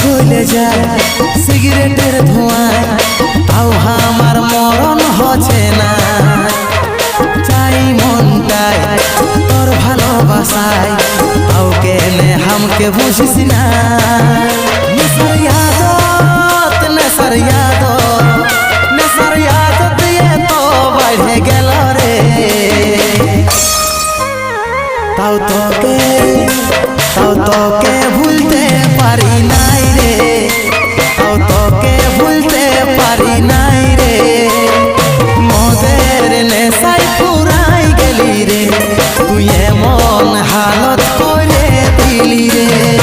জ্বলে যায় সিগারেটের ধোঁয়ায়, তাও আমার মরণ হচ্ছে না। চাই মনটায় তোর ভালোবাসায়, তাও কেনে হামকে বুঝিস না। নেশার আদত, নেশার আদত, নেশার আদত দিয়ে তো বাইরে গেল রে। তাও তোকে ভুলতে পারি নাই রে, তাও তোকে ভুলতে পারি নাই রে। মদের নেশায় পুরাই গেলি রে, তুই এমন হালত করে দিলি রে।